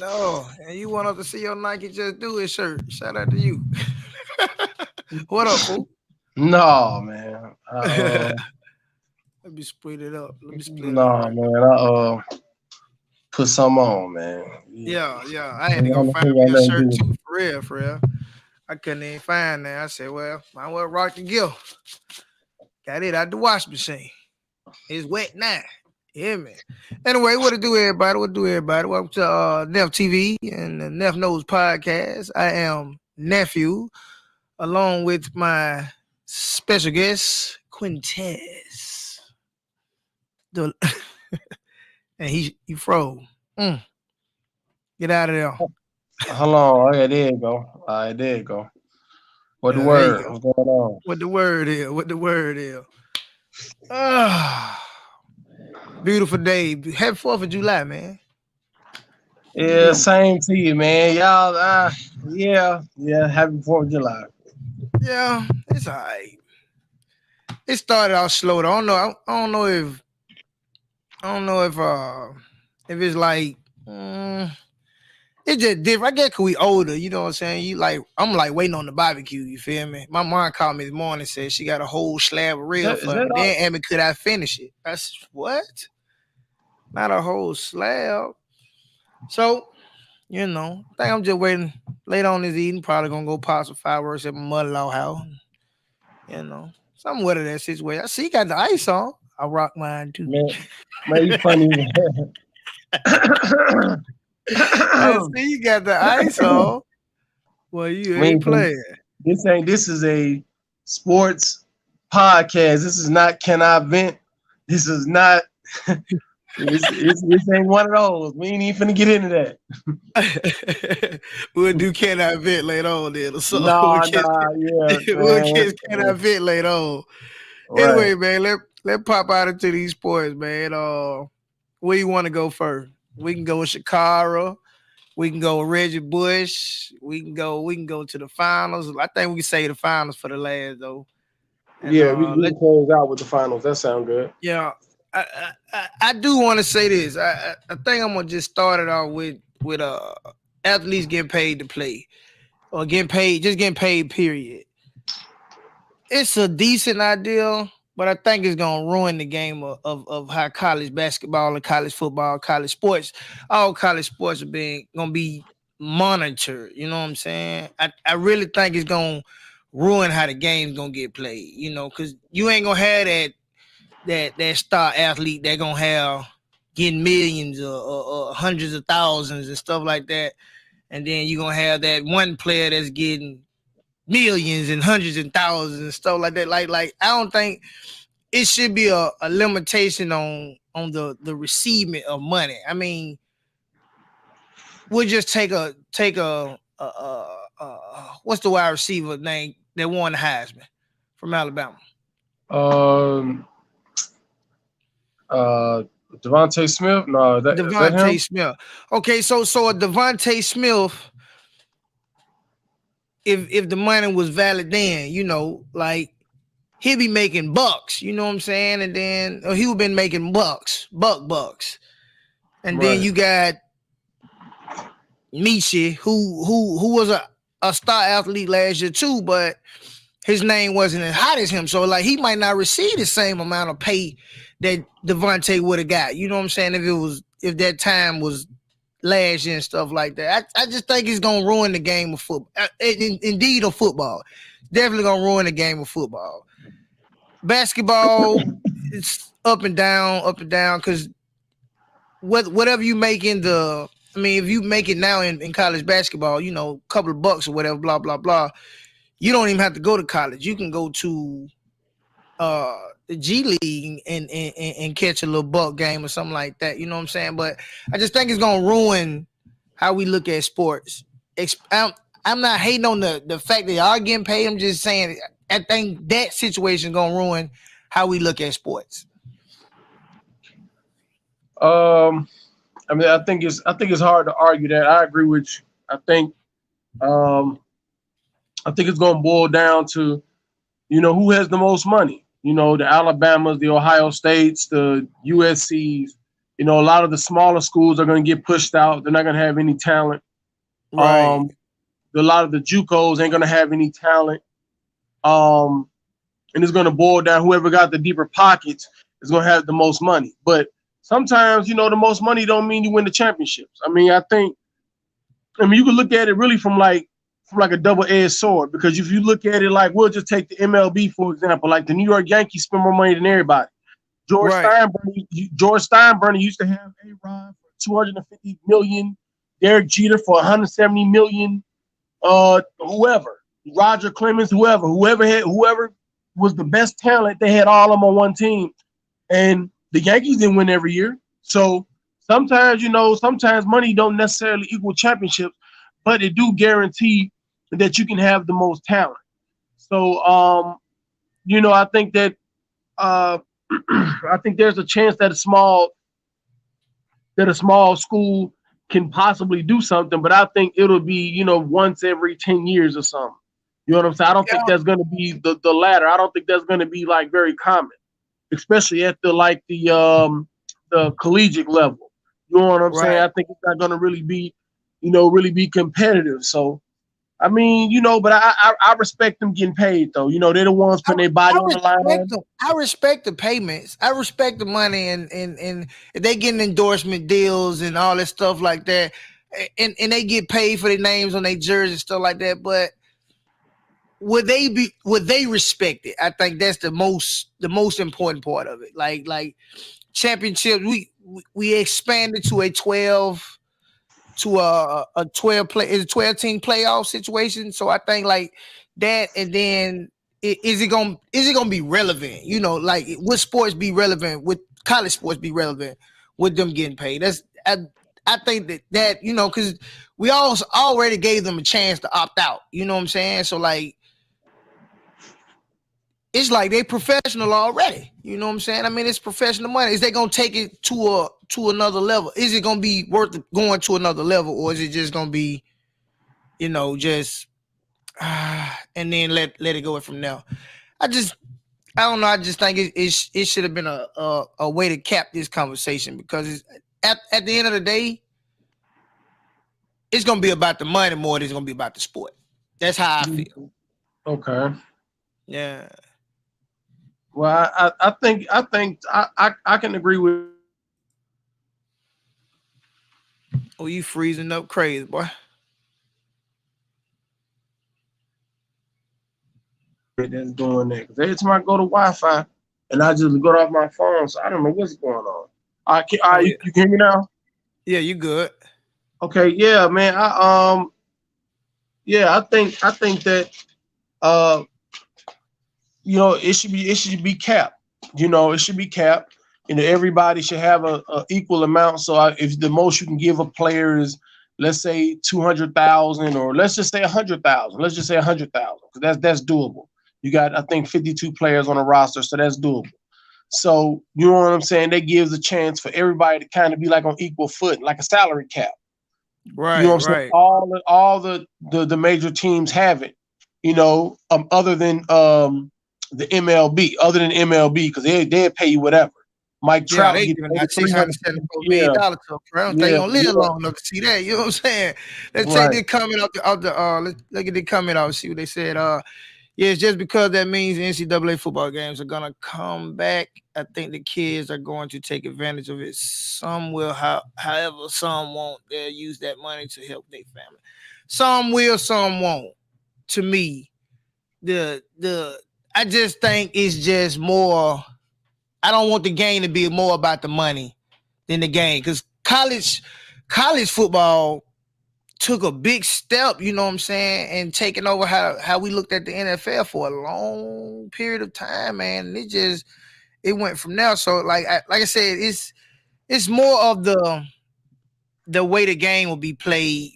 No, and you want us to see your Nike Just Do It shirt. Shout out to you. What up, fool? No, man. Let me split it up. Let me split it up No, right man. Put some on, man. Yeah. Yeah, yeah. I had to Ain't go got find nothing me got a nothing to shirt do with too, it. for real, for real. I couldn't even find that. I said, well, might well rock the gift. Got it out the wash machine. It's wet now. Yeah, man. Anyway, what to do, everybody? What to do, everybody? Welcome to Neff TV and the Neff Knows podcast. I am Nephew, along with my special guest, Quintez. The, and he froze. Mm, get out of there. Hold on. Okay, there you go. All right, there you go. What the Yeah, there you word? go. What's going on? What the word is? What the word is? Ah, beautiful day. Happy 4th of July, man. How you Yeah, doing? same to you, man. Y'all, yeah. Happy 4th of July. Yeah, it's all right. It started out slow. Though. I don't know. I don't know if if it's like it's just different. I guess 'cause we older, you know what I'm saying? You like I'm like waiting on the barbecue, you feel me? My mom called me this morning and said she got a whole slab of ribs Is for that me. all? Then asked me could I finish it. I said, what? Not a whole slab. So, I think I'm just waiting later on this evening, probably gonna go pop some fireworks at my mother-in-law house. Something with that situation. I see you got the ice on. I rock mine too. Man, you funny. I see you got the ice on. Well, you ain't Man, playing. this is a sports podcast. This is not Can I Vent? This is not this ain't one of those. We ain't even finna get into that. We'll do Can I Vent later on then. So Nah, nah, yeah, we'll man. catch Can I Vent later on. Right. Anyway, man, let pop out into these sports, man. Where you want to go first? We can go with Shakara. We can go with Reggie Bush. We can go to the finals. I think we can say the finals for the last though. And Yeah, we let can close out with the finals. That sound good. yeah, I do want to say this. I think I'm gonna just start it off with athletes getting paid to play or getting paid. Period. It's a decent idea, but I think it's gonna ruin the game of how college basketball and college football, college sports, all college sports are being gonna be monitored. You know what I'm saying? I really think it's gonna ruin how the game's gonna get played. Because you ain't gonna have that star athlete that gonna have getting millions or hundreds of thousands and stuff like that, and then you gonna have that one player that's getting millions and hundreds and thousands and stuff like that. Like I don't think it should be a limitation on the receivement of money. I mean, we'll just take a what's the wide receiver name that won the Heisman from Alabama? Um uh Devontae Smith? No, is that Devontae him? Smith. Okay, so a Devontae Smith, if the money was valid then, like he'd be making bucks, you know what I'm saying? And then he would been making bucks. And then Right. you got Michi, who was a star athlete last year too, but his name wasn't as hot as him. So like he might not receive the same amount of pay that Devontae would have got. You know what I'm saying? If that time was last year and stuff like that. I just think it's gonna ruin the game of football. Indeed of football. Definitely gonna ruin the game of football. Basketball, it's up and down, because whatever you make if you make it now in college basketball, a couple of bucks or whatever, blah, blah, blah, you don't even have to go to college. You can go to the G League and catch a little buck game or something like that. You know what I'm saying? But I just think it's gonna ruin how we look at sports. I'm not hating on the fact that they are getting paid. I'm just saying I think that situation is gonna ruin how we look at sports. Um I mean I think it's hard to argue that. I agree with you. Um I think it's gonna boil down to, who has the most money. The Alabamas, the Ohio States, the USCs. A lot of the smaller schools are going to get pushed out. They're not going to have any talent. Right. Um, a lot of the JUCOs ain't going to have any talent. Um, and it's going to boil down whoever got the deeper pockets is going to have the most money. But sometimes, the most money don't mean you win the championships. You can look at it really from like a double-edged sword, because if you look at it like, we'll just take the MLB for example, like the New York Yankees spend more money than everybody. George Right. Steinbrenner used to have A-Rod for 250 million, Derek Jeter for 170 million, whoever, Roger Clemens, whoever was the best talent, they had all of them on one team. And the Yankees didn't win every year. So sometimes money don't necessarily equal championships, but it do guarantee that you can have the most talent. So I think that I think there's a chance that a small school can possibly do something, but I think it'll be, once every 10 years or something. You know what I'm saying? I don't think Yeah. that's going to be the latter. I don't think that's going to be like very common, especially at the collegiate level. You know what I'm saying? Right. I think it's not going to really be competitive. So, but I respect them getting paid though. They're the ones I, putting their body I on the respect line. them. I respect the payments. I respect the money, and if they getting endorsement deals and all that stuff like that, and they get paid for their names on their jerseys and stuff like that. But would they respect it? I think that's the most important part of it. Like championships, we expanded to a 12 play is a 12 team playoff situation. So I think like that, and then is it gonna be relevant? Like would sports be relevant? Would college sports be relevant with them getting paid? I think that because we all already gave them a chance to opt out. You know what I'm saying? So like it's like they professional already. You know what I'm saying? I mean, it's professional money. Is they gonna take it to another level? Is it gonna be worth going to another level, or is it just gonna be, just and then let it go from there? I just I don't know. I just think it should have been a way to cap this conversation, because at the end of the day, it's gonna be about the money more than it's gonna be about the sport. That's how I feel. Okay. Yeah. Well, I think I can agree with Oh, you freezing up crazy, boy. that's doing that. Because every time I go to Wi-Fi and I just go off my phone, so I don't know what's going on. Oh yeah. You can hear me now? Yeah, you good. Okay, yeah, man. I think that uh, it should be capped. It should be capped. Everybody should have a equal amount. So if the most you can give a player is, let's say 200,000, or let's just say 100,000. Let's just say 100,000, because that's doable. You got, I think, 52 players on a roster, so that's doable. So you know what I'm saying? That gives a chance for everybody to kind of be like on equal foot, like a salary cap. You know what Right, I'm saying? right. All the major teams have it. Other than the MLB, because they pay you whatever. Mike Yeah, Trout they get giving paid out six hundred 300. seventy-four million Yeah, dollars to a pro. I don't think he yeah, gonna live yeah. long enough to see that. You know what I'm saying? Let's take Right. this comment out the let's look at the comment out, see what they said. Yeah, it's just because that means the NCAA football games are gonna come back. I think the kids are going to take advantage of it. Some will, however, some won't. They'll use that money to help their family. Some will, some won't. To me, the I just think it's just more. I don't want the game to be more about the money than the game, because college football took a big step, you know what I'm saying, and taking over how we looked at the NFL for a long period of time, man. And it went from there. So like I said, it's more of the way the game will be played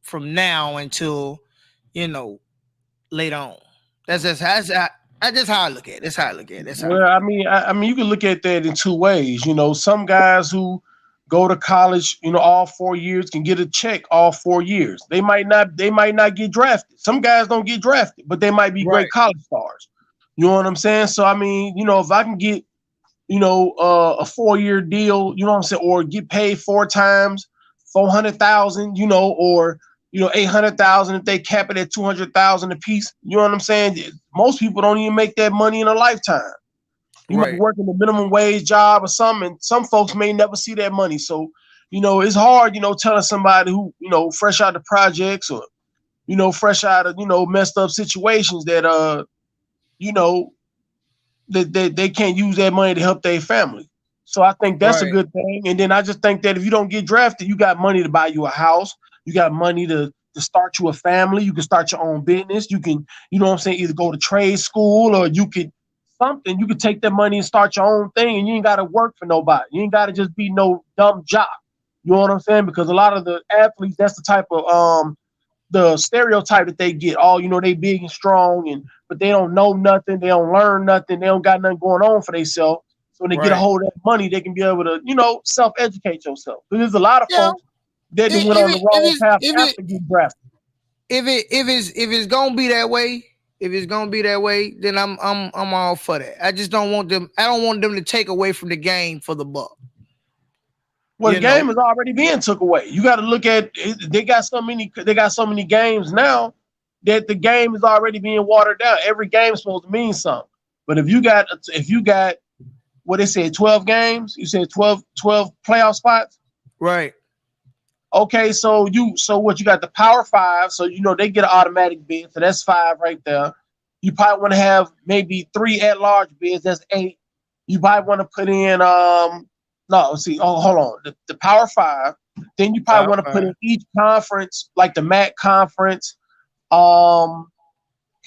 from now until you know later on. That's just how I look at it. That's how I look at it. That's how I Well, look I at it. mean, you can look at that in two ways. Some guys who go to college, all 4 years can get a check all 4 years. They might not get drafted. Some guys don't get drafted, but they might be Right. great college stars. You know what I'm saying? So I mean, if I can get a 4-year deal, you know what I'm saying, or get paid 4 times, 400,000, or 800,000 if they cap it at 200,000 a piece. You know what I'm saying? Most people don't even make that money in a lifetime. You might be Right. working a minimum wage job or something, and some folks may never see that money. So, it's hard, telling somebody who, fresh out of projects or, fresh out of, messed up situations that, you know, that they can't use that money to help their family. So I think that's a Right. good thing. And then I just think that if you don't get drafted, you got money to buy you a house. You got money to start you a family. You can start your own business. You can, either go to trade school or you could something. You could take that money and start your own thing, and you ain't got to work for nobody. You ain't got to just be no dumb job. You know what I'm saying? Because a lot of the athletes, that's the type of the stereotype that they get. Oh, they big and strong, but they don't know nothing, they don't learn nothing, they don't got nothing going on for themselves. So when they get a Right. hold of that money, they can be able to, self-educate yourself. Because there's a lot of Yeah. folks that If went on the it if wrong it's path if it after getting drafted. if it's gonna be that way, if it's gonna be that way, then I'm all for that. I just don't want them. I don't want them to take away from the game for the buck. Well, the You know. game is already being took away. You got to look at they got so many games now that the game is already being watered down. Every game is supposed to mean something. But if you got what they said 12 games, you said 12 playoff spots. Right. Okay, so what you got the power five, so they get an automatic bid, so that's 5 right there. You probably want to have maybe 3 at large bids, that's 8. You probably want to put in no, see, hold on. The power five, then you probably want to put in each conference, like the MAC conference. Um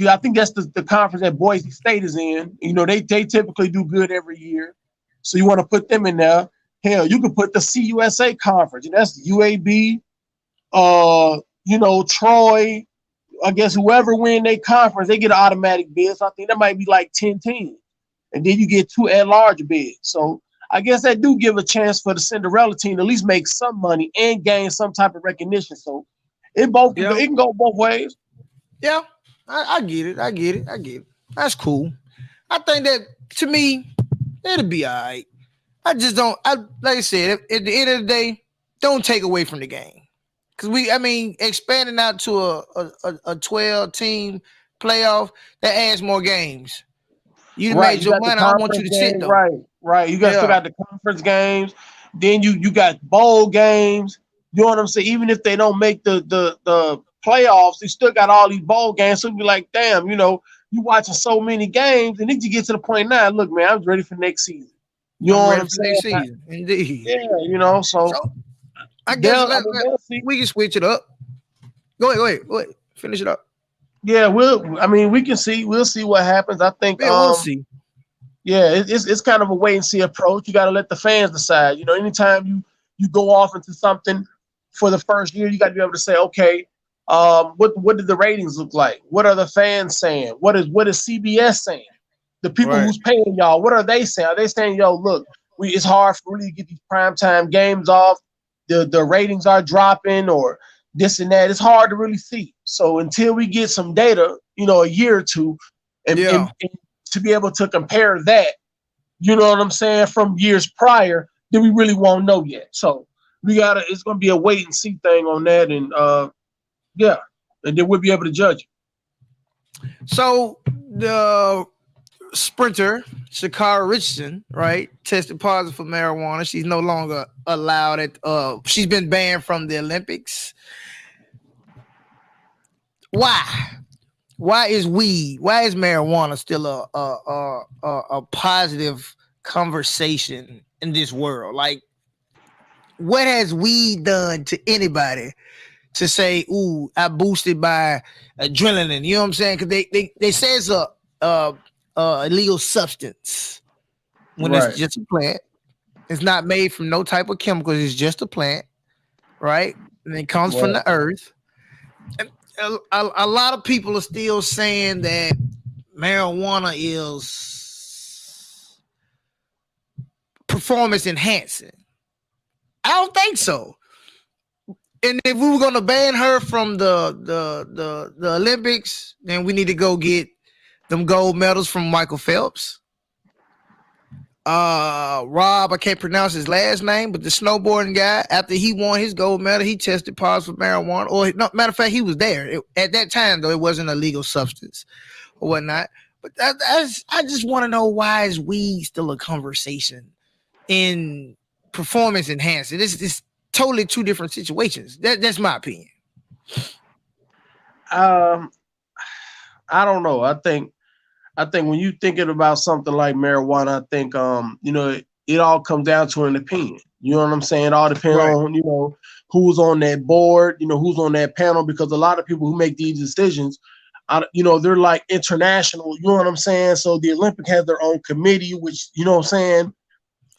I think that's the conference that Boise State is in. They typically do good every year. So you want to put them in there. Hell, you could put the CUSA conference, and that's UAB, Troy. I guess whoever win their conference, they get an automatic bid. So I think that might be like 10 teams. And then you get 2 at-large bids. So I guess that do give a chance for the Cinderella team to at least make some money and gain some type of recognition. So it Yeah. can go both ways. Yeah. I get it. I get it. I get it. That's cool. I think that to me, it'll be all right. I just don't. Like I said, at the end of the day, don't take away from the game. Because expanding out to a 12 team playoff that adds more games. You done Right, made you your got the money. I don't want you conference to sit game. though. Right. You still Yeah. got the conference games. Then you got bowl games. You know what I'm saying? Even if they don't make the playoffs, they still got all these bowl games. So you be like, damn, you watching so many games, and then you get to the point now. Look, man, I'm ready for next season. You know I'm what ready I'm for next saying? season. Indeed. Yeah, so So I guess they'll see. we can switch it up. Go ahead. Finish it up. Yeah, we can see. We'll see what happens. I think Yeah, we'll see. yeah, it's kind of a wait and see approach. You got to let the fans decide. Anytime you go off into something for the first year, you got to be able to say, okay, what did the ratings look like? What are the fans saying? What is CBS saying? The people Right. who's paying y'all, what are they saying? Are they saying, yo, look, it's hard for really to get these primetime games off. The ratings are dropping or this and that. It's hard to really see. So until we get some data, a year or two, Yeah. and to be able to compare that, you know what I'm saying, from years prior, then we really won't know yet. So it's gonna be a wait and see thing on that, and yeah, and then we'll be able to judge it. So the sprinter SHA'CARRI Richardson, right, tested positive for marijuana. She's no longer allowed at. She's been banned from the Olympics. Why? Why is weed? Why is marijuana still a positive conversation in this world? Like, what has weed done to anybody to say, "Ooh, I boosted by adrenaline"? You know what I'm saying? Because they say it's a illegal substance when it's Right. just a plant. It's not made from no type of chemicals. It's just a plant, right? And it comes from Right. the earth. And a lot of people are still saying that marijuana is performance enhancing. I don't think so. And if we were going to ban her from the Olympics, then we need to go get them gold medals from Michael Phelps. Rob, I can't pronounce his last name, but the snowboarding guy, after he won his gold medal, he tested positive for marijuana. Or no, matter of fact, he was there at that time, though it wasn't a legal substance or whatnot. But I just want to know, why is weed still a conversation in performance enhancing? This totally two different situations. That's my opinion. I don't know. I think when you thinking about something like marijuana, I think it all comes down to an opinion. You know what I'm saying? It all depends Right. on who's on that board, who's on that panel, because a lot of people who make these decisions, they're like international. You know what I'm saying? So the Olympic has their own committee, which what I'm saying.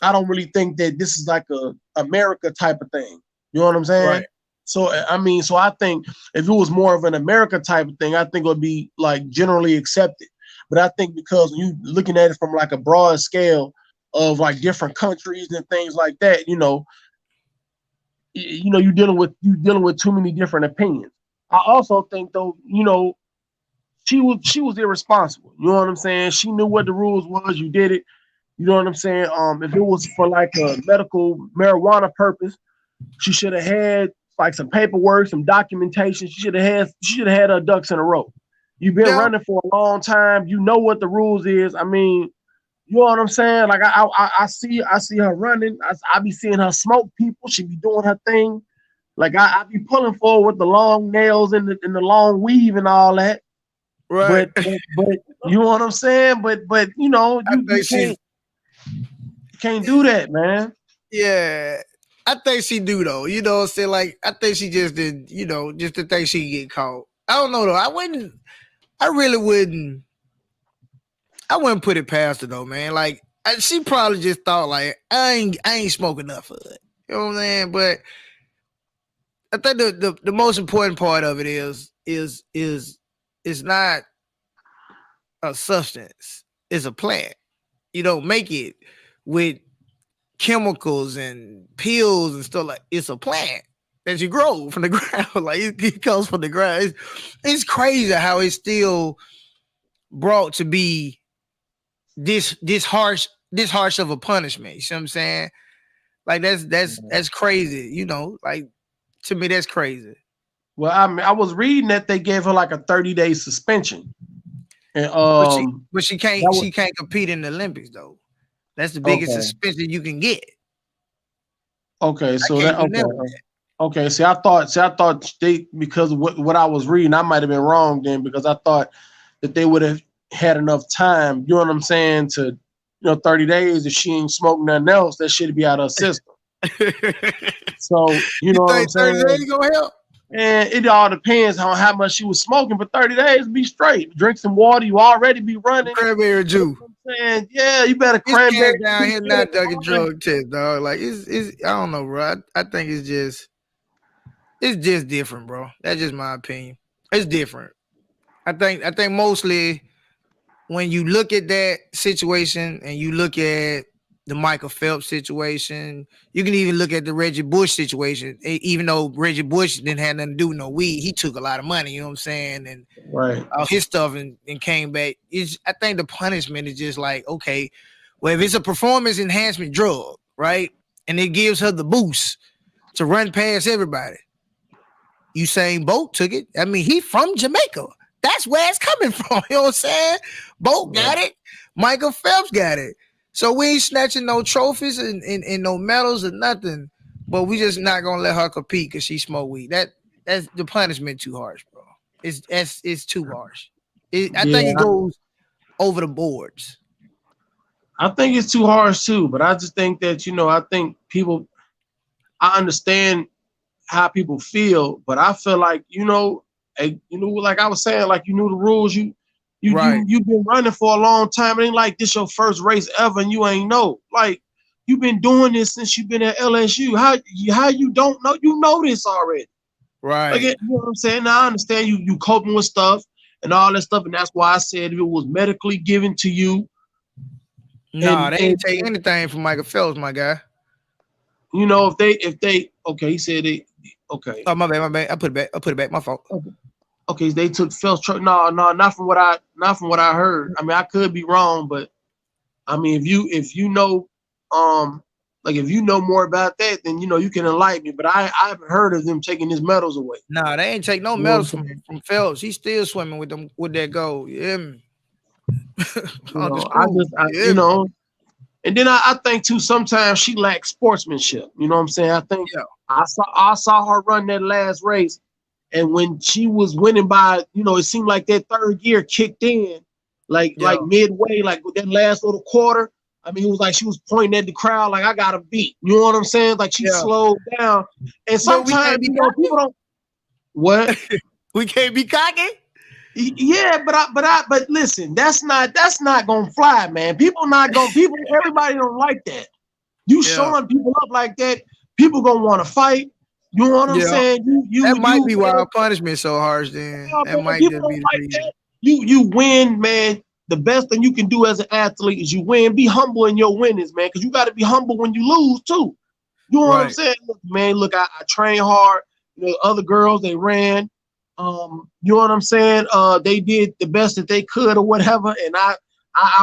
I don't really think that this is like a America type of thing. You know what I'm saying? Right. So I think if it was more of an America type of thing, I think it would be like generally accepted. But I think because you looking at it from like a broad scale of like different countries and things like that, you're dealing with too many different opinions. I also think though, she was irresponsible. You know what I'm saying? She knew what the rules was. You did it. You know what I'm saying? If it was for like a medical marijuana purpose, she should have had like some paperwork, some documentation. She should have had her ducks in a row. You've been Yeah. running for a long time. You know what the rules is. I mean, you know what I'm saying? Like I see her running. I be seeing her smoke people. She be doing her thing. Like I be pulling forward with the long nails and the long weave and all that. Right. But you know what I'm saying? But I you think she's can't do that, man. Yeah. I think she do though. You know what I'm saying? Like, I think she just did, just to think she get caught. I don't know though. I really wouldn't put it past her though, man. Like, she probably just thought like, I ain't smoking enough of it. You know what I'm saying? But I think the most important part of it is it's not a substance. It's a plant. You don't make it with chemicals and pills and stuff. Like, it's a plant that you grow from the ground. Like, it comes from the ground. It's crazy how it's still brought to be this harsh of a punishment. You see what I'm saying? Like, that's crazy. Like, to me, that's crazy. Well, I was reading that they gave her like a 30-day suspension, and But she that was can't compete in the Olympics though. That's the biggest okay. suspension you can get. Okay, I so can't that do nothing with okay. Okay, see, I thought they because of what I was reading, I might have been wrong then because I thought that they would have had enough time. You know what I'm saying? To 30 days if she ain't smoking nothing else, that should be out of her system. that. So you You know what I'm think 30 saying? days gonna help? And it all depends on how much she was smoking. But 30 days, be straight. Drink some water. You already be running. Cranberry You know juice. what I'm saying? Yeah, you better This cranberry cat down juice, here get not it ducking on. drug test, dog. Like, it's I don't know, bro. I think it's just different, bro. That's just my opinion. It's different. I think mostly when you look at that situation and you look at the Michael Phelps situation, you can even look at the Reggie Bush situation. Even though Reggie Bush didn't have nothing to do with no weed, he took a lot of money. You know what I'm saying? And Right. all his stuff and came back. I think the punishment is just like, okay, well, if it's a performance enhancement drug, right, and it gives her the boost to run past everybody. Usain Bolt took it. I mean, he from Jamaica. That's where it's coming from. You know what I'm saying? Bolt got it. Michael Phelps got it. So we ain't snatching no trophies and no medals or nothing. But we just not gonna let her compete because she smoke weed. That's the punishment too harsh, bro. It's too harsh. I think it Yeah, goes over the boards. I think it's too harsh too. But I just think that I think people. I understand how people feel, but I feel like like I was saying, like you knew the rules. Right. You've been running for a long time. It ain't like this your first race ever, and you ain't know. Like you've been doing this since you've been at LSU. How you don't know? You know this already. Like Right. you know what I'm saying? Now I understand you coping with stuff and all that stuff, and that's why I said if it was medically given to you, Nah, and they ain't take anything from Michael Phelps, my guy. if they okay, he said they okay. Oh, my bad, my bad. I put it back. My fault. Okay, they took Phelps truck. No, not from what I heard. I mean, I could be wrong, but I mean, if you know, like if you know more about that, then you know you can enlighten me. But I haven't heard of them taking his medals away. Nah, they ain't take no You know what medals I'm saying? from Phelps. He's still swimming with them with that gold. You hear me? You On the know, school. You you hear me? know, and then I think too sometimes she lacks sportsmanship. You know what I'm saying? I think Yeah, I saw her run that last race, and when she was winning by, you know, it seemed like that third gear kicked in, yeah. like midway, like with that last little quarter. I mean, it was like she was pointing at the crowd like I got a beat. You know what I'm saying? Like she Yeah. slowed down, and But we sometimes can't be you know people don't what. we can't be cocky. Yeah, but listen, that's not gonna fly, man. Everybody don't like that. You Yeah. showing people up like that, people gonna want to fight. You know what I'm Yeah. saying? That might You be why man, our punishment so harsh then. That man, might people just be don't the like reason. that. You win, man. The best thing you can do as an athlete is you win. Be humble in your winnings, man, because you got to be humble when you lose too. You know what I'm Right. saying? Look, man, look, I train hard. You know, other girls they ran. You know what I'm saying? They did the best that they could or whatever, and I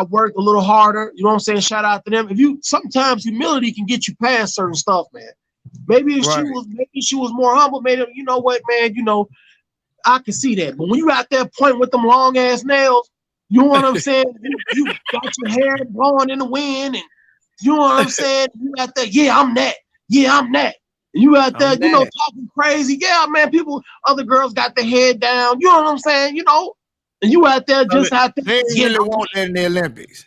worked a little harder. You know what I'm saying? Shout out to them. If you sometimes humility can get you past certain stuff, man. Maybe if Right. maybe she was more humble, maybe you know what, man, you know, I can see that. But when you at that point with them long ass nails, you know what I'm saying? You got your hair blowing in the wind, and you know what I'm saying? You out there, yeah, I'm that. Yeah, I'm that. And you out there, I'm you know, that. talking crazy. Yeah, man, other girls got their head down. You know what I'm saying? You know, and you out there So just out there, they ain't yeah, really want that in the Olympics.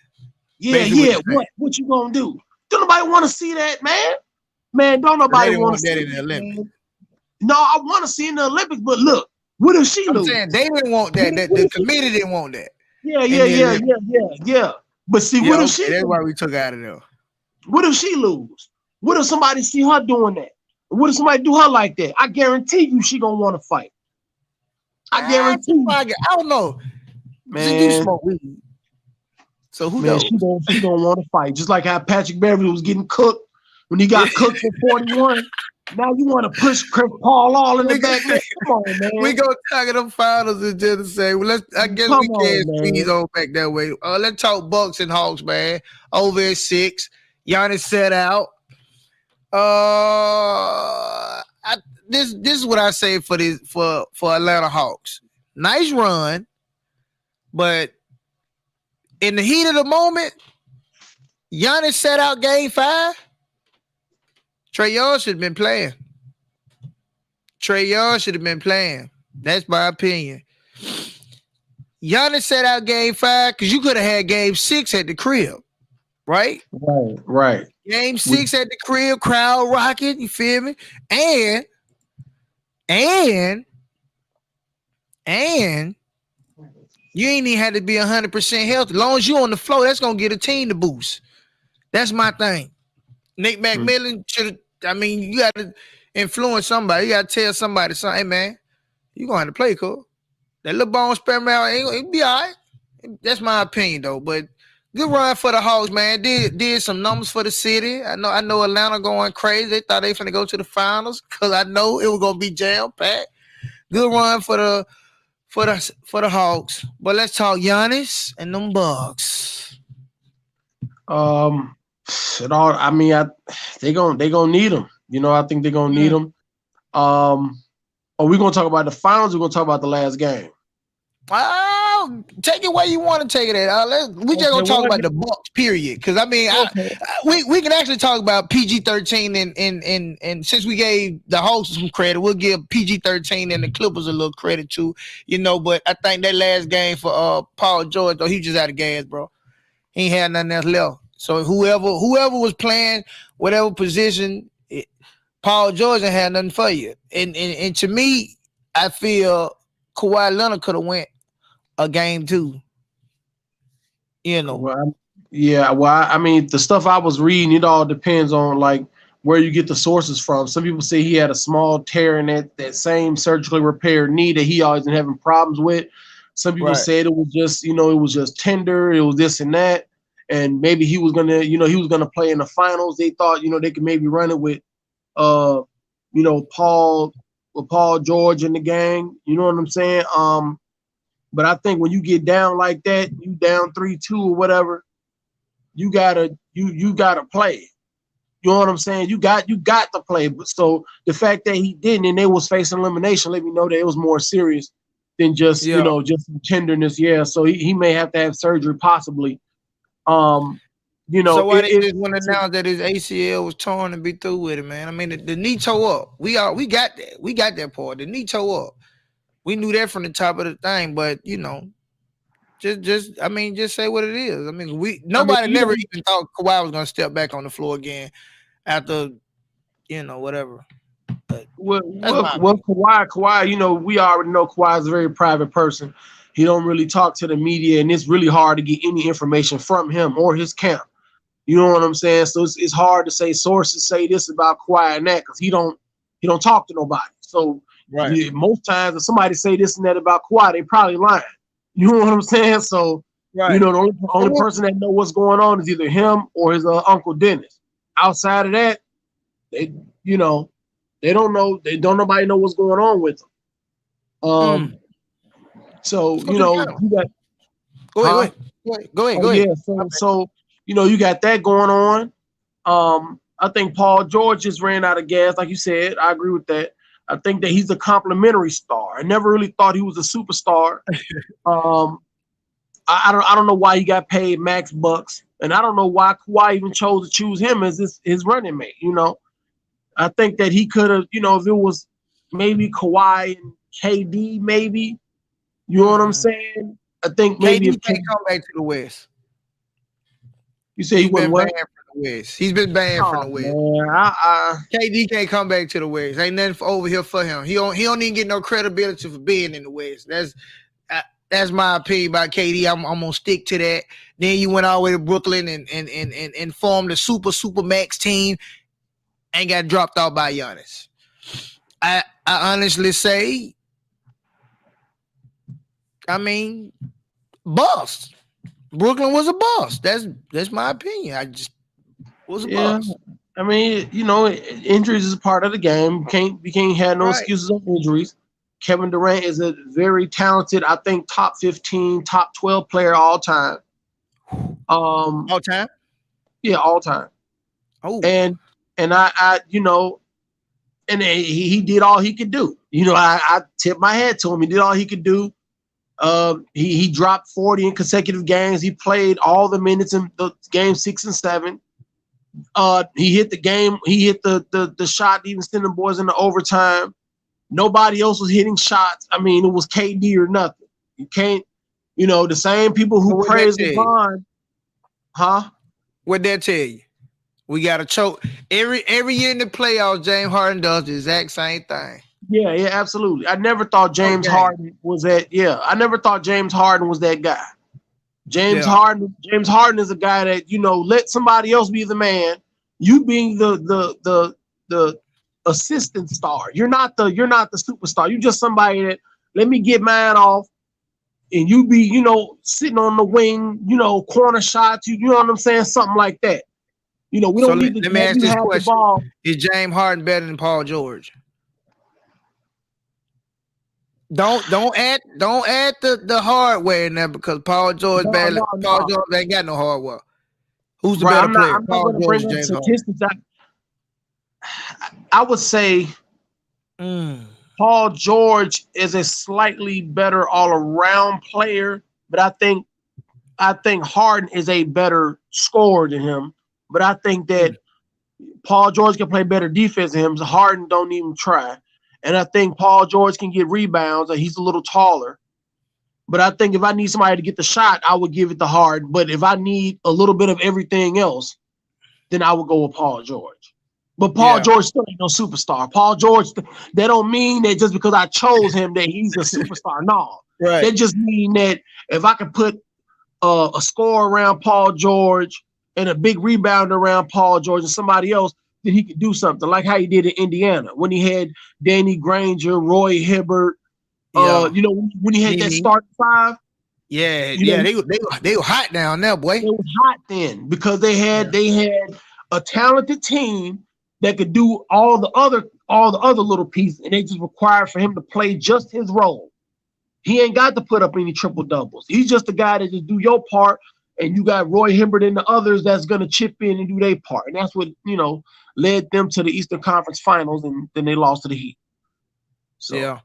yeah, Basically what yeah. you're saying. What you gonna do? Don't nobody want to see that, man. Man, don't So they nobody didn't want to want see that in the that, Olympics. man. No, I want to see in the Olympics, but look, what if she I'm lose? saying they didn't want that. That What the if she committee didn't want that Yeah, in yeah, the yeah, Olympics. yeah, yeah, yeah. But see, Yeah, what if okay. she That's why lose? we took out of there. What if she lose? What if somebody see her doing that? What if somebody do her like that? I guarantee you she gonna want to fight. I guarantee you, I don't know. You man, smoke weed, so who man, knows? she gonna want to fight. Just like how Patrick Beverly was getting cooked when he Yeah. got cooked for 41. Now you want to push Chris Paul all in the we go, back, man. Come on, we man. go talking them finals and just say, well, I guess we Come can on, squeeze man. on back that way. Let's talk Bucks and Hawks, man. Over at 6. Giannis set out. I, this is what I say for this for Atlanta Hawks. Nice run, but in the heat of the moment, Giannis set out game 5. Trae Young should have been playing. Trae Young should have been playing. That's my opinion. Giannis set out game 5 because you could have had game 6 at the crib, right? Right, right. Game We, 6 at the crib, crowd rocking, you feel me? And and and you ain't even had to be 100% healthy. As long as you on the floor, that's gonna get a team to boost. That's my thing. Nick McMillan should have. I mean, you got to influence somebody. You got to tell somebody, something, hey man, you gonna have to play, cool. That little bone sperm out, it'll be all right. That's my opinion though. But good run for the Hawks, man. Did some numbers for the city. I know Atlanta going crazy. They thought they finna go to the finals because I know it was gonna be jam packed. Good run for the Hawks. But let's talk Giannis and them Bucks. um, it all. I mean, they gonna need them. You know, I think they're gonna need Mm. them. Are we gonna talk about the finals? Or we're gonna talk about the last game. Oh, take it where you want to take it at. We just Okay, gonna talk well, about the Bucks, period. Because I mean, okay. we can actually talk about PG-13 and since we gave the hosts some credit, we'll give PG-13 and the Clippers a little credit too. But I think that last game for Paul George, though, he just out of gas, bro. He ain't had nothing else left. So whoever was playing whatever position, Paul George ain't had nothing for you. And to me, I feel Kawhi Leonard could have went a game 2. You know. Well, yeah. Well, I mean, the stuff I was reading, it all depends on like where you get the sources from. Some people say he had a small tear in that same surgically repaired knee that he always been having problems with. Some people Right. said it was just, it was just tender. It was this and that, and maybe he was gonna play in the finals. They thought, they could maybe run it with, uh, Paul with Paul George and the gang. You know what I'm saying? But I think when you get down like that, you down 3-2 or whatever. you gotta play. You know what I'm saying? You got to play. But so the fact that he didn't and they was facing elimination let me know that it was more serious than just Yeah. just some tenderness. Yeah. So he may have to have surgery possibly. So why they just want to announce that his ACL was torn and be through with it, man? I mean, the knee toe up. We got that. We got that part. The knee toe up. We knew that from the top of the thing, but just say what it is. I mean, nobody never even thought Kawhi was gonna step back on the floor again after whatever. But Kawhi, we already know Kawhi is a very private person. He don't really talk to the media, and it's really hard to get any information from him or his camp. You know what I'm saying? So it's hard to say sources say this about Kawhi and that because he don't talk to nobody. So most times if somebody say this and that about Kawhi, they probably lying. You know what I'm saying? So the only person that know what's going on is either him or his Uncle Dennis. Outside of that, they don't know. They don't nobody know what's going on with them. So you got go ahead. Yeah. So you got that going on. I think Paul George just ran out of gas, like you said. I agree with that. I think that he's a complimentary star. I never really thought he was a superstar. I don't know why he got paid max bucks, and I don't know why Kawhi even chose to choose him as his running mate. I think that he could have, if it was maybe Kawhi and KD, maybe. You know what I'm saying? I think maybe KD can't come back to the West. You say he been banned from the West. He's been banned from the West. KD can't come back to the West. Ain't nothing over here for him. He don't even get no credibility for being in the West. That's my opinion about KD. I'm gonna stick to that. Then you went all the way to Brooklyn and formed a super max team and got dropped out by Giannis. I honestly say, bust. Brooklyn was a bust. That's my opinion. I just was a bust. Injuries is part of the game. We can't have no excuses on injuries. Kevin Durant is a very talented, I think, top 15, top 12 player all time. All time? Yeah, all time. Oh. And I and he did all he could do. I tip my hat to him. He did all he could do. He dropped 40 in consecutive games. He played all the minutes in the game 6 and 7. He hit the game. He hit the shot, even sending the boys into overtime. Nobody else was hitting shots. It was KD or nothing. You can't, the same people who praise LeBron, huh? What'd that tell you? We got to choke. Every year in the playoffs, James Harden does the exact same thing. Yeah, absolutely. I never thought James Harden was that. Yeah, I never thought James Harden was that guy. James Harden is a guy that let somebody else be the man. You being the assistant star. You're not the superstar. You're just somebody that let me get mine off, and you be sitting on the wing, corner shots. You know what I'm saying? Something like that. We don't need to. Let me ask this question: is James Harden better than Paul George? Don't add the hardware in there because Paul George Paul George ain't got no hardware. Who's the better player? Paul George, James Harden. I would say Paul George is a slightly better all-around player, but I think Harden is a better scorer than him. But I think that Paul George can play better defense than him. So Harden don't even try. And I think Paul George can get rebounds. He's a little taller. But I think if I need somebody to get the shot, I would give it to Harden. But if I need a little bit of everything else, then I would go with Paul George. But Paul George still ain't no superstar. Paul George, that don't mean that just because I chose him that he's a superstar. No. Right. That just mean that if I could put a score around Paul George and a big rebound around Paul George and somebody else, then he could do something like how he did in Indiana when he had Danny Granger, Roy Hibbert, when he had that starting five. Yeah, they were hot down there, boy. They were hot then because they had a talented team that could do all the other little pieces, and they just required for him to play just his role. He ain't got to put up any triple doubles. He's just a guy that just do your part and you got Roy Hibbert and the others that's going to chip in and do their part. And that's what, led them to the Eastern Conference Finals, and then they lost to the Heat. So Yeah.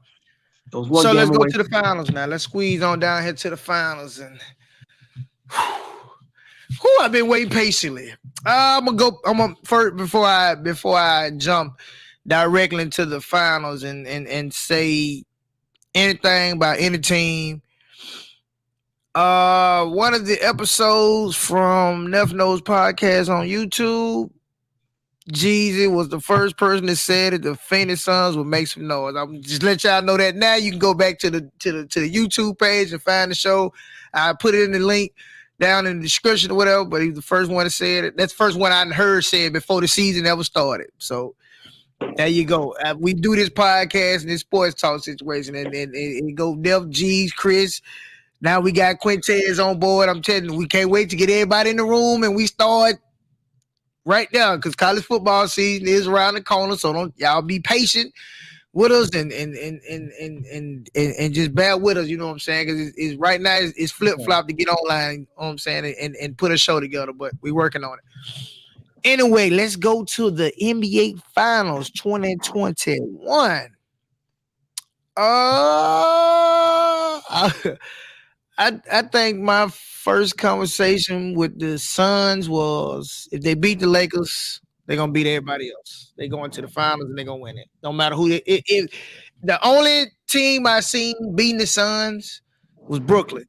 it was one So game let's go away. to the finals now. Let's squeeze on down here to the finals, and I've been waiting patiently. I'm gonna first before I jump directly into the finals and say anything about any team. One of the episodes from Neff Knows podcast on YouTube, Jeezy was the first person that said that the Phoenix Suns would make some noise. I'm just let y'all know that now. You can go back to the YouTube page and find the show. I put it in the link down in the description or whatever. But he's the first one to say it. That's the first one I heard said before the season ever started. So there you go. We do this podcast and this sports talk situation, and it go Neff, G's, Chris. Now we got Quintez on board. I'm telling you, we can't wait to get everybody in the room and we start right now because college football season is around the corner. So don't y'all be patient with us and just bear with us. You know what I'm saying? Because it's right now it's flip flop to get online. You know what I'm saying? And put a show together, but we're working on it. Anyway, let's go to the NBA Finals 2021. I think my first conversation with the Suns was if they beat the Lakers, they're gonna beat everybody else. They going to the finals and they're gonna win it. No matter who the only team I seen beating the Suns was Brooklyn,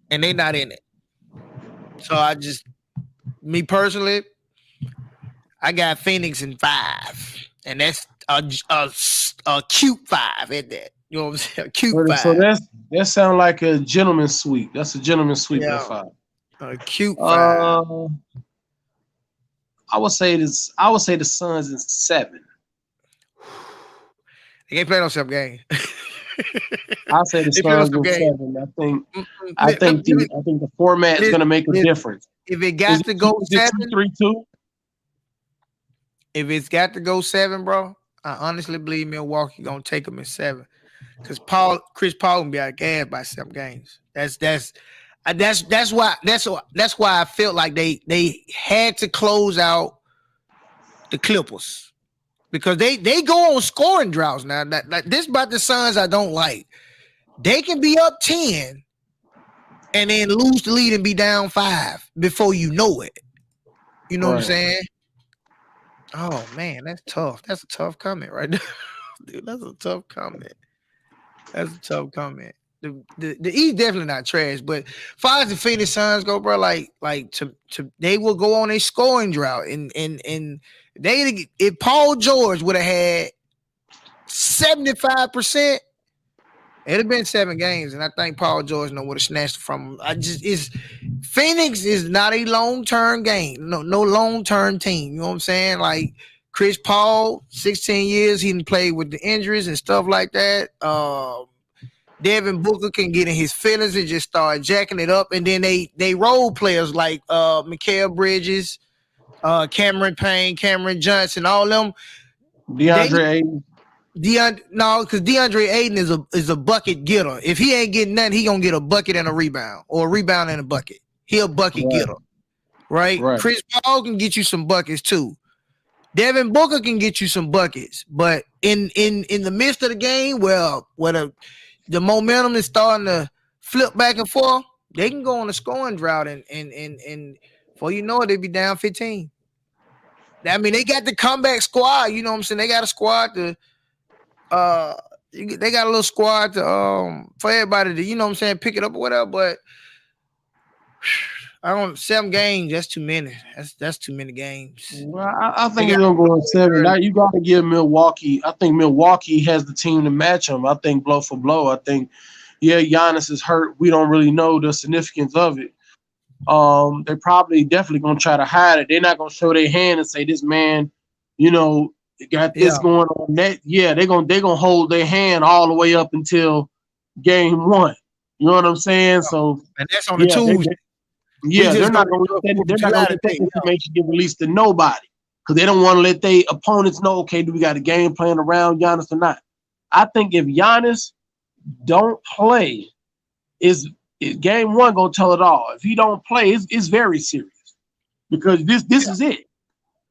and they not in it. So me personally, I got Phoenix in 5, and that's a cute 5 at that. You know what I'm saying? A cute 5. So that sounds like a gentleman's sweep. That's a gentleman's sweep at 5. A cute 5. I would say the Suns in 7. They can't play no 7 game. I'll say the Suns in 7. I think the format is going to make a difference. If it got to go 7, 2-3-2. If it's got to go 7, bro, I honestly believe Milwaukee gonna take them in 7. Because Chris Paul gonna be out of gas by 7 games. That's why I felt like they had to close out the Clippers because they go on scoring droughts now. This about the Suns I don't like. They can be up 10 and then lose the lead and be down 5 before you know it. You know what I'm saying? Oh man, that's tough. That's a tough comment right there. Dude, that's a tough comment. The East definitely not trash, but as far as the Phoenix Suns go, bro, like they will go on a scoring drought, and they if Paul George would have had 75%, it'd have been 7 games, and I think Paul George would have snatched it from him. Phoenix is not a long-term game, no long-term team. You know what I'm saying? Like Chris Paul, 16 years, he didn't play with the injuries and stuff like that. Devin Booker can get in his feelings and just start jacking it up, and then they role players like Mikal Bridges, Cameron Payne, Cameron Johnson, all them. DeAndre Ayton. Because DeAndre Ayton is a bucket getter. If he ain't getting nothing, he gonna get a bucket and a rebound, or a rebound and a bucket. He a bucket getter, right? Chris Paul can get you some buckets too. Devin Booker can get you some buckets, but in the midst of the game, where the momentum is starting to flip back and forth, they can go on a scoring drought, and before you know it, they be down 15. I mean, they got the comeback squad. You know what I'm saying? They got a squad to. They got a little squad to for everybody to, you know what I'm saying, pick it up or whatever, but 7 games, that's too many. That's too many games. Well, I think it's gonna go in 7. Now you gotta give Milwaukee. I think Milwaukee has the team to match them. I think blow for blow. I think, Giannis is hurt. We don't really know the significance of it. They're probably definitely gonna try to hide it. They're not gonna show their hand and say this man, got this going on. They're gonna hold their hand all the way up until game 1. You know what I'm saying? So, and that's on the Tuesday. They're not gonna let that information get released to nobody because they don't want to let their opponents know. Okay, do we got a game plan around Giannis or not? I think if Giannis don't play, is Game one gonna tell it all. If he don't play, it's very serious because this is it.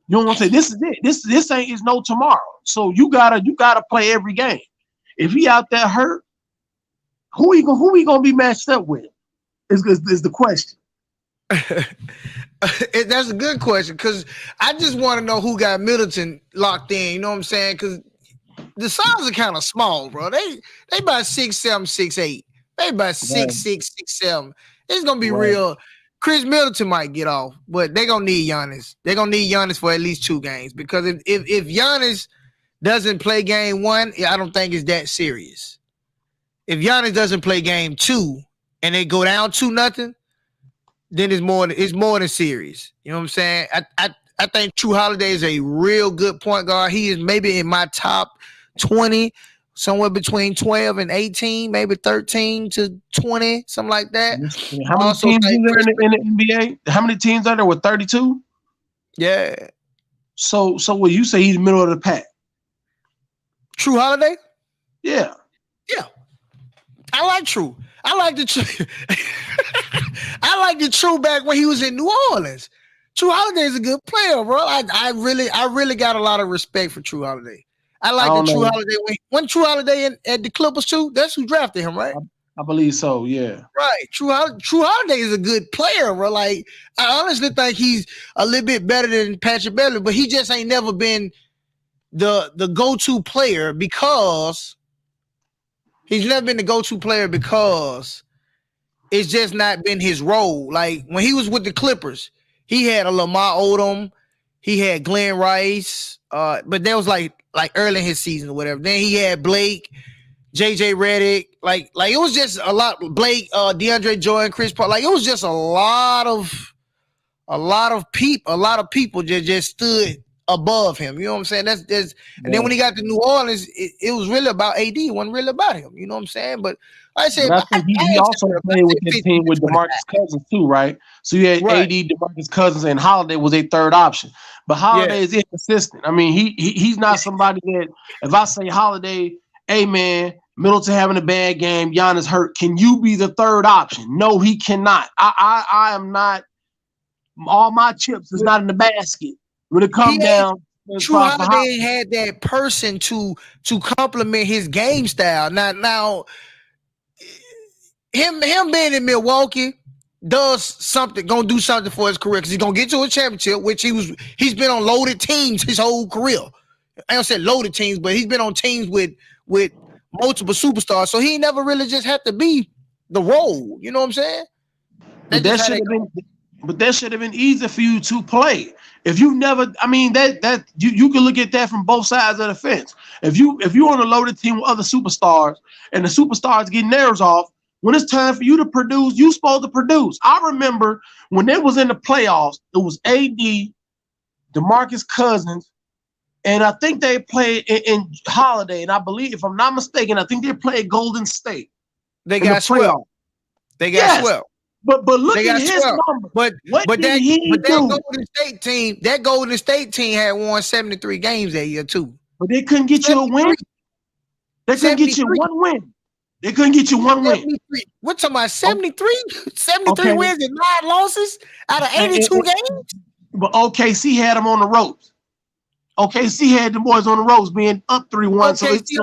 You know what I'm saying? This is it. This ain't is no tomorrow. So you gotta play every game. If he out there hurt, who he gonna be matched up with? Is the question. That's a good question because I just want to know who got Middleton locked in. You know what I'm saying? Because the Suns are kind of small, bro. They about 6'7", 6'8". They about 6'6", 6'7". It's gonna be real. Chris Middleton might get off, but they're gonna need Giannis. They're gonna need Giannis for at least 2 games because if Giannis doesn't play game 1, I don't think it's that serious. If Giannis doesn't play game 2 and they go down 2-0, then it's more than serious. You know what I'm saying? I think True Holiday is a real good point guard. He is maybe in my top 20, somewhere between 12 and 18, maybe 13 to 20, something like that. How many teams are there in the NBA? How many teams are there with 32? Yeah. So what you say he's middle of the pack? True Holiday? Yeah. Yeah. I like True. I like the True. I like the True back when he was in New Orleans. True Holiday is a good player, bro. I really got a lot of respect for True Holiday. I like the True Holiday when True Holiday at the Clippers too. That's who drafted him, right? I believe so. Yeah. Right. True Holiday is a good player, bro. Like I honestly think he's a little bit better than Patrick Beverley, but he just ain't never been the go-to player because he's never been the go-to player because it's just not been his role. Like when he was with the Clippers, he had a Lamar Odom, he had Glenn Rice, but that was like early in his season or whatever. Then he had Blake, JJ Redick, like it was just a lot. Blake, DeAndre Jordan, Chris Paul, like it was just a lot of people just stood above him. You know what I'm saying? And then when he got to New Orleans, it was really about AD. It wasn't really about him. You know what I'm saying? But like I said, I think he also played with his team with DeMarcus Cousins too, right? So you had AD, DeMarcus Cousins, and Holiday was a third option. But Holiday is inconsistent. I mean, he's not somebody that if I say Holiday, hey man, Middleton having a bad game, Giannis hurt. Can you be the third option? No, he cannot. I am not. All my chips is not in the basket. When it comes down, True Holiday had that person to complement his game style. Now him being in Milwaukee gonna do something for his career because he's gonna get to a championship, which he's been on loaded teams his whole career. I don't say loaded teams, but he's been on teams with multiple superstars, so he never really just had to be the role. You know what I'm saying? But that should have been easy for you to play. If you never, I mean, that you can look at that from both sides of the fence. If you're on a loaded team with other superstars and the superstars getting theirs off, when it's time for you to produce, you supposed to produce. I remember when they was in the playoffs, it was AD, DeMarcus Cousins, and I think they played in Holiday. And I believe, if I'm not mistaken, I think they played Golden State. They got swept. They got swept. But look at his number. But that Golden State team had won 73 games that year too. But they couldn't get you a win. They couldn't get you one win. They couldn't get you one win. We're talking about 73? 73 wins and 9 losses out of 82 games? But OKC had them on the ropes. OKC had the boys on the ropes being up 3-1. OKC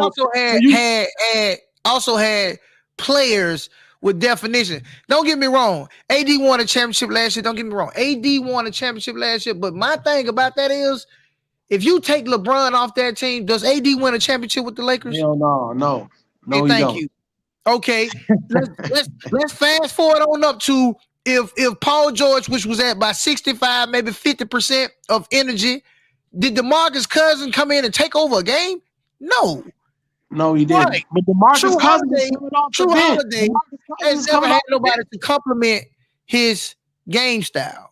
also had players with definition. Don't get me wrong. AD won a championship last year. Don't get me wrong. AD won a championship last year. But my thing about that is, if you take LeBron off that team, does AD win a championship with the Lakers? Hell no. Hey, thank you. Okay, let's fast forward on up to if Paul George, which was at by 65, maybe 50% of energy, did DeMarcus Cousins come in and take over a game? No, he didn't. Right. But DeMarcus Cousins, True Holiday has never had nobody to complement his game style.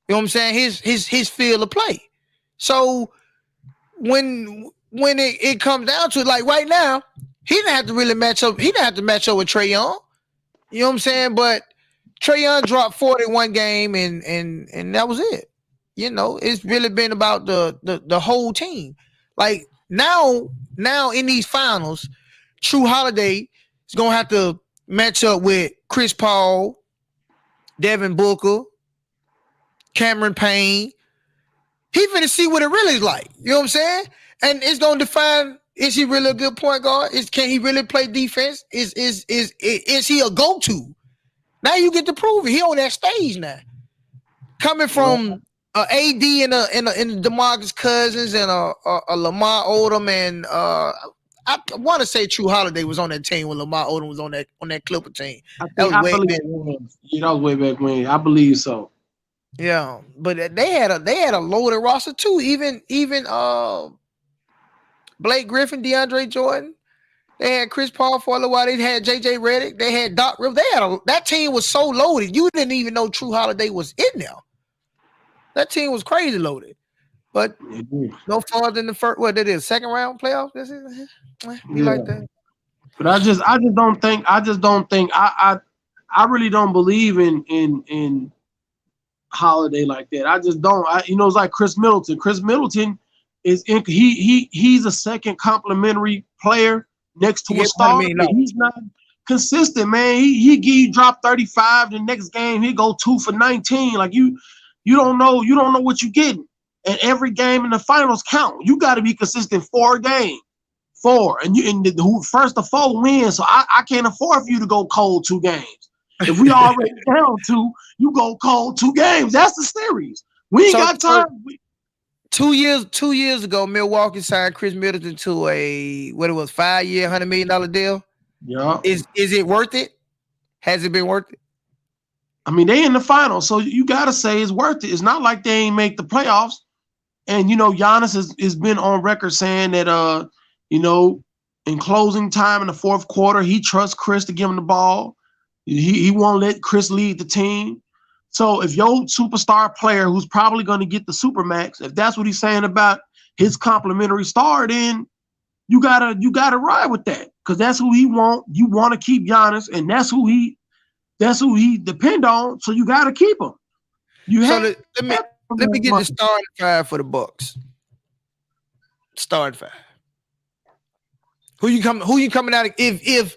You know what I'm saying? His field of play. So when it comes down to it, like right now, he didn't have to really match up. He didn't have to match up with Trae Young. You know what I'm saying? But Trae Young dropped 41 game and that was it. You know, it's really been about the whole team. Like now in these finals, True Holiday is gonna have to match up with Chris Paul, Devin Booker, Cameron Payne. He finna see what it really is like. You know what I'm saying? And it's gonna define: is he really a good point guard? Can he really play defense? Is he a go-to? Now you get to prove it. He on that stage now. Coming from AD and DeMarcus Cousins and a Lamar Odom and I want to say True Holiday was on that team when Lamar Odom was on that Clipper team. I believe it was. Yeah, that was way back when. I believe so. Yeah, but they had a loaded roster too. Even Blake Griffin, DeAndre Jordan. They had Chris Paul for a little while. They had JJ Redick. They had Doc Rivers. That team was so loaded. You didn't even know True Holiday was in there. That team was crazy loaded. But no farther than the first. What it is? Second round playoff. This is like that. But I just don't think. I really don't believe in Holiday like that. I just don't. It's like Chris Middleton. Chris Middleton he's a second complimentary player next to a star. He's not consistent, man. He drop 35. The next game he go 2 for 19. Like you don't know what you're getting. And every game in the finals count. You got to be consistent 4 games. 4, and the first of 4 wins. So I can't afford for you to go cold 2 games. If we already down 2, you go cold 2 games. That's the series. We ain't got time. 2 years ago, Milwaukee signed Chris Middleton to a 5-year, $100 million deal. Yeah. Is it worth it? Has it been worth it? I mean, they in the finals, so you gotta say it's worth it. It's not like they ain't make the playoffs. And Giannis has been on record saying that in closing time in the fourth quarter, he trusts Chris to give him the ball. He won't let Chris lead the team. So if your superstar player, who's probably going to get the supermax, if that's what he's saying about his complimentary star, then you gotta ride with that, because that's who he want. You want to keep Giannis, and that's who he depend on. So you got to keep him. Let me get the starting 5 for the Bucks. Starting 5. Who you coming out if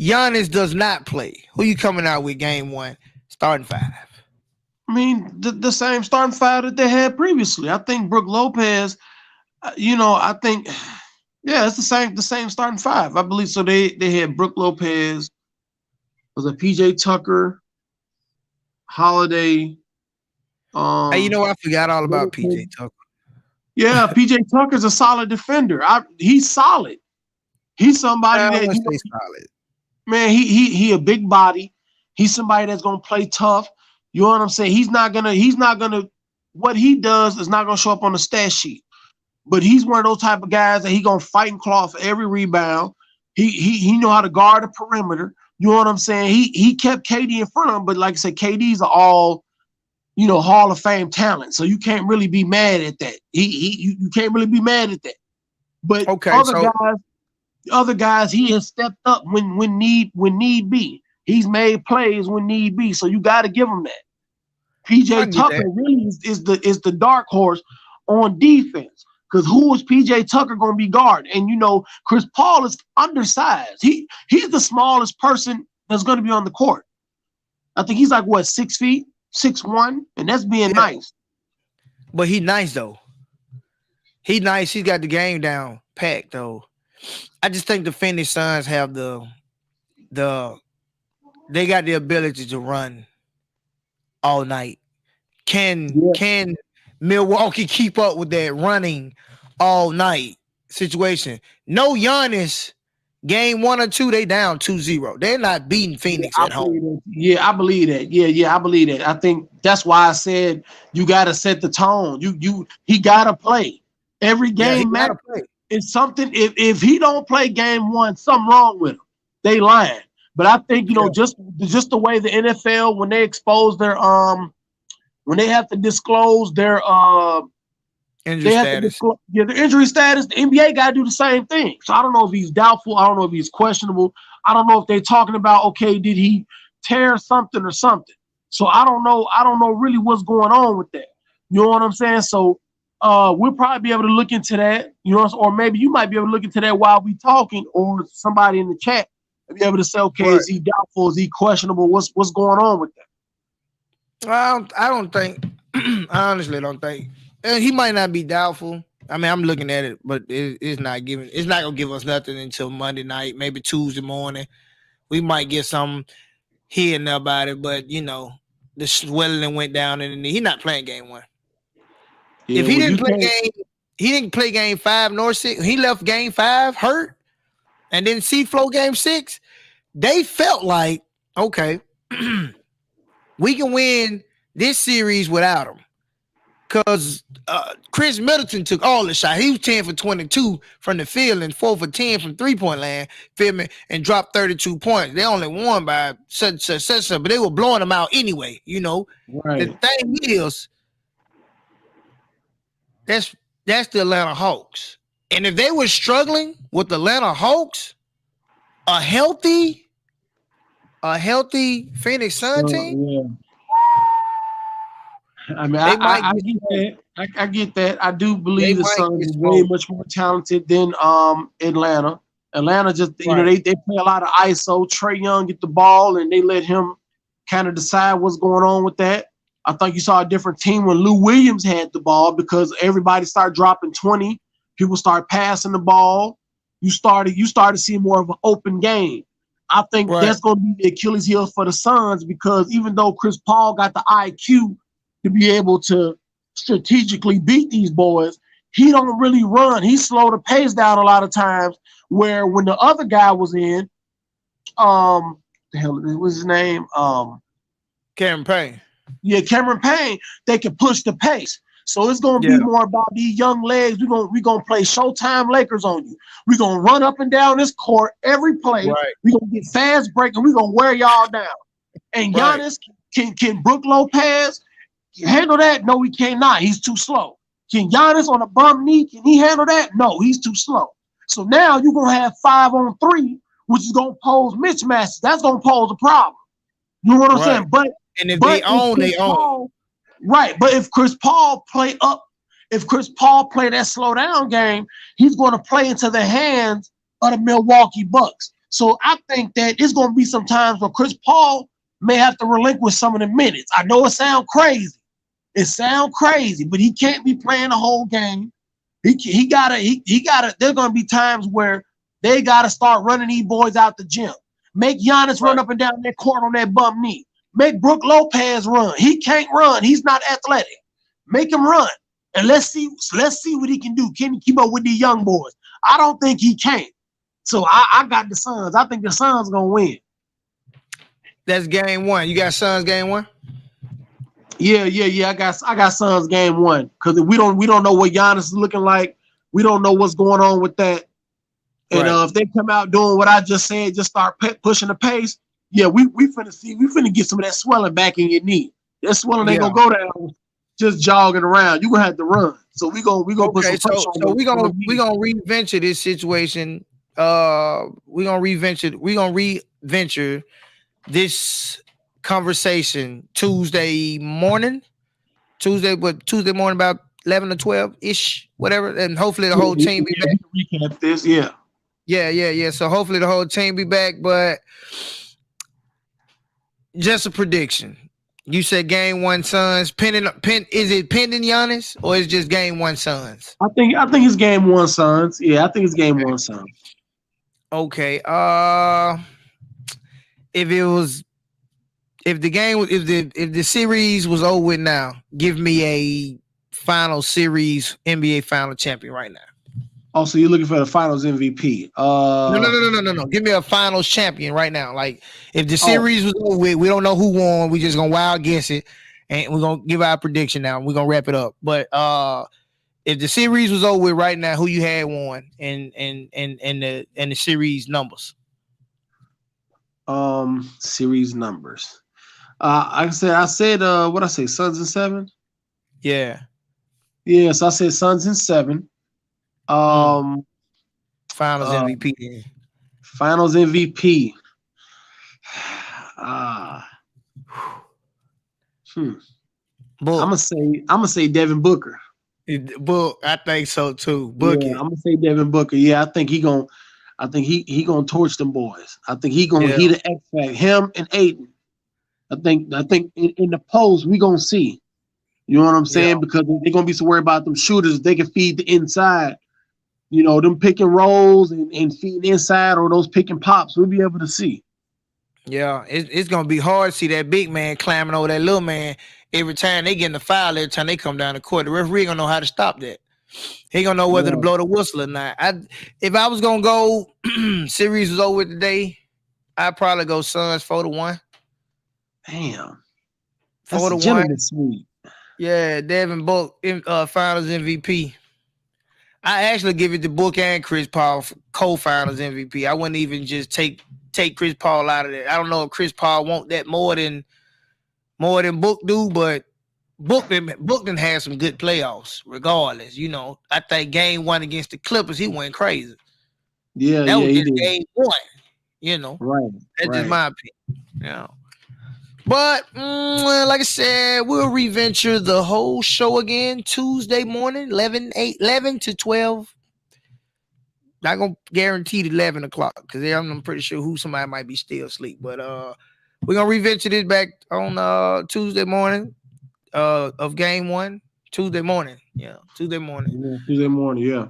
Giannis does not play? Who you coming out with game 1? Starting 5. I mean, the same starting 5 that they had previously. I think Brook Lopez. I think, it's the same starting 5. I believe so. They had Brook Lopez. Was a PJ Tucker, Holiday. I forgot all about PJ Tucker. Yeah, PJ Tucker's a solid defender. He's solid. He's somebody that solid. Man, he a big body. He's somebody that's gonna play tough. You know what I'm saying? He's not gonna what he does is not gonna show up on the stat sheet. But he's one of those type of guys that he gonna fight and claw for every rebound. He know how to guard the perimeter. You know what I'm saying? He kept KD in front of him, but like I said, KD's are all Hall of Fame talent. So you can't really be mad at that. You can't really be mad at that. But other guys, he has stepped up when need be. He's made plays when need be. So you got to give him that. PJ Tucker really is the dark horse on defense. Because who is PJ Tucker going to be guarding? And Chris Paul is undersized. He's the smallest person that's going to be on the court. I think he's like 6 feet, 6'1", and that's being nice. But he's nice though. He's nice. He's got the game down packed though. I just think the Phoenix Suns have they got the ability to run all night. Can Milwaukee keep up with that running all night situation? No Giannis. Game 1 or 2, they down 2-0. They're not beating Phoenix at home. I believe that. Yeah, I believe that. I think that's why I said you got to set the tone. He got to play every game. It's something. If he don't play game 1, something wrong with him. They lying. But I think just the way the NFL, when they expose their when they have to disclose their injury status. The injury status, the NBA got to do the same thing. So I don't know if he's doubtful. I don't know if he's questionable. I don't know if they're talking about, okay, did he tear something or something? So I don't know really what's going on with that. You know what I'm saying? So we'll probably be able to look into that, or maybe you might be able to look into that while we talking, or somebody in the chat be able to say, okay, Right. is he doubtful? Is he questionable? What's going on with that? I don't think. I honestly don't think. He might not be doubtful. I mean, I'm looking at it, but it's not giving. It's not gonna give us nothing until Monday night, maybe Tuesday morning. We might get some hearing about it, but the swelling went down in the knee. He's not playing game one. If Yeah, he well, didn't you play can't. he didn't play game 5 nor 6. He left game 5 hurt, and then flow game 6. They felt like, okay, we can win this series without him. Because Chris Middleton took all the shots. He was 10 for 22 from the field and 4 for 10 from 3-point land, feel me, and dropped 32 points. They only won by such, but they were blowing them out anyway. The Right. thing is, that's the Atlanta Hawks. And if they were struggling with the Atlanta Hawks, a healthy Phoenix Sun team, Yeah. I mean, they I, might I, I get get that. I get that. I do they believe the might Suns get are way smoked. much more talented than Atlanta. Atlanta just Right. they play a lot of ISO. Trae Young get the ball and they let him kind of decide what's going on with that. I think you saw a different team when Lou Williams had the ball because everybody started dropping 20. People start passing the ball. You started seeing more of an open game. I think Right. that's going to be the Achilles heel for the Suns because even though Chris Paul got the IQ to be able to strategically beat these boys, he don't really run. He slowed the pace down a lot of times. Where when the other guy was in, the hell was his name? Cameron Payne. Yeah, Cameron Payne. They can push the pace. So it's gonna Yeah. be more about these young legs. We're gonna play Showtime Lakers on you. We're gonna run up and down this court every play. Right. We're gonna get fast break and we're gonna wear y'all down. And Right. Giannis can Brook Lopez handle that? No, he cannot. He's too slow. Can Giannis on a bum knee? Can he handle that? No, he's too slow. So now you're gonna have 5-on-3, which is gonna pose mismatches. That's gonna pose a problem. You know what I'm Right. saying? But And if they but if own, Chris they own. Paul, right? But if Chris Paul play that slow down game, he's going to play into the hands of the Milwaukee Bucks. So I think that it's going to be some times where Chris Paul may have to relinquish some of the minutes. I know it sounds crazy. But he can't be playing the whole game. He gotta. There's gonna be times where they gotta start running these boys out the gym. Make Giannis run Right. up and down that court on that bum knee. Make Brook Lopez run. He can't run. He's not athletic. Make him run, and let's see what he can do. Can he keep up with these young boys? I don't think he can. So I got the Suns. I think the Suns gonna win. That's game 1. You got Suns game 1? Yeah. I got Suns game 1 because we don't know what Giannis is looking like. We don't know what's going on with that. And Right. if they come out doing what I just said, just start pushing the pace. Yeah, we finna get some of that swelling back in your knee. That swelling ain't Yeah. gonna go down just jogging around. You gonna have to run. So we gonna put Okay. some pressure So on we the gonna knee. reventure this situation. We gonna reventure this conversation Tuesday morning. Tuesday morning about 11 or 12 ish, whatever, and hopefully the whole team be back. We can recap this. Yeah. Yeah. So hopefully the whole team be back, but just a prediction. You said game 1 Suns. Is it pending Giannis or is it just game 1 Suns? I think it's game 1 Suns. Yeah, I think it's game 1 Suns. Okay. If the series was over with now, give me a final series NBA final champion right now. Oh, so you're looking for the Finals MVP? No. Give me a finals champion right now. Like if the series was over with, we don't know who won. We just gonna wild guess it, and we're gonna give our prediction now. We're gonna wrap it up. But if the series was over with right now, who you had won and the series numbers? Series numbers. I said what I say, Suns in 7. Yeah. Yeah, so I said Suns in 7. Finals MVP. Then. Finals MVP. Book. I'm gonna say Devin Booker. Book. I think so too. Book Yeah, it. I'm gonna say Devin Booker. Yeah, I think he gonna I think he gonna torch them boys. I think he gonna Yeah. he the X factor. Him and Aiden. I think in the post we gonna see. You know what I'm saying? Yeah. Because they're gonna be so worried about them shooters. They can feed the inside. You know, them pick and rolls and feed inside or those pick and pops. We'll be able to see. Yeah, it's gonna be hard to see that big man climbing over that little man every time they get in the foul. Every time they come down the court, the referee gonna know how to stop that. He gonna know whether to blow the whistle or not. If I was gonna go, series was over today, I'd probably go Suns 4-1. Damn, that's 4-1. Gentleman sweep. Yeah, Devin Book, Finals MVP. I actually give it to Book and Chris Paul for co-Finals MVP. I wouldn't even just take Chris Paul out of that. I don't know if Chris Paul want that more than Book do, but Book done had some good playoffs. Regardless, you know, I think Game 1 against the Clippers, he went crazy. Yeah, that was just Game 1. You know, right? That's just my opinion. Yeah. But like I said, we'll reventure the whole show again Tuesday morning, 11 to 12. Not gonna guarantee 11 o'clock because I'm pretty sure somebody might be still asleep. But we're gonna reventure this back on Tuesday morning of Game 1. Tuesday morning. Yeah, Tuesday morning. Yeah, Tuesday morning, yeah.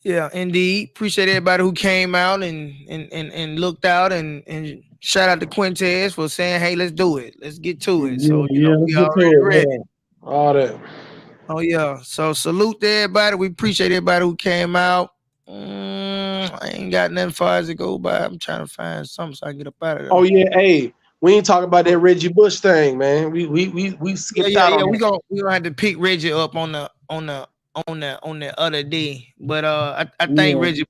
Yeah, indeed. Appreciate everybody who came out and looked out and shout out to Quintez for saying, hey, let's do it. Let's get to it. So, you know, we already ready. Yeah. All that. Oh, yeah. So salute to everybody. We appreciate everybody who came out. I ain't got nothing far as to go by. I'm trying to find something so I can get up out of there. Oh, yeah. Hey, we ain't talking about that Reggie Bush thing, man. We skipped out on we gonna have to pick Reggie up on the other day. But I think Reggie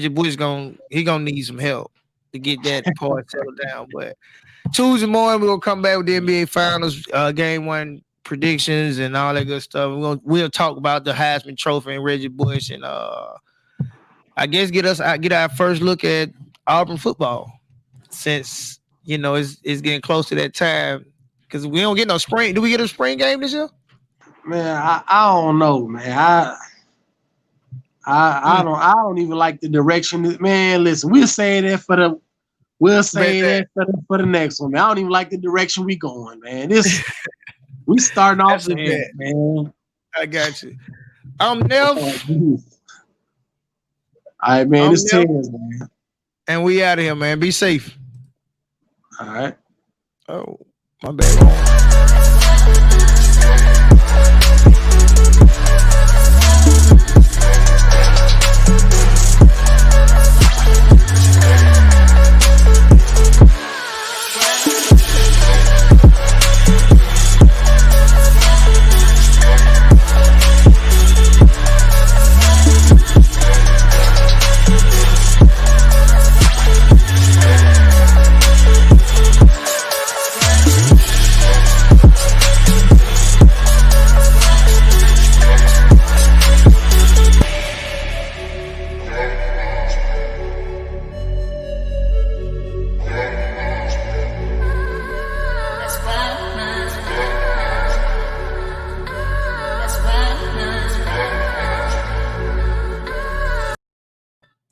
Bush gonna need some help to get that part settled down. But Tuesday morning we're gonna come back with the NBA Finals Game 1 predictions and all that good stuff. We'll talk about the Heisman Trophy and Reggie Bush and I guess get our first look at Auburn football since you know it's getting close to that time because we don't get no spring. Do we get a spring game this year? Man, I don't know, man. I don't even like the direction. Man, listen, we'll say that for the next one, man. I don't even like the direction we going, man. We starting off the bad, man. I got you. I'm Nev. All right, man. It's Tez, man. And we out of here, man. Be safe. All right. Oh, my bad.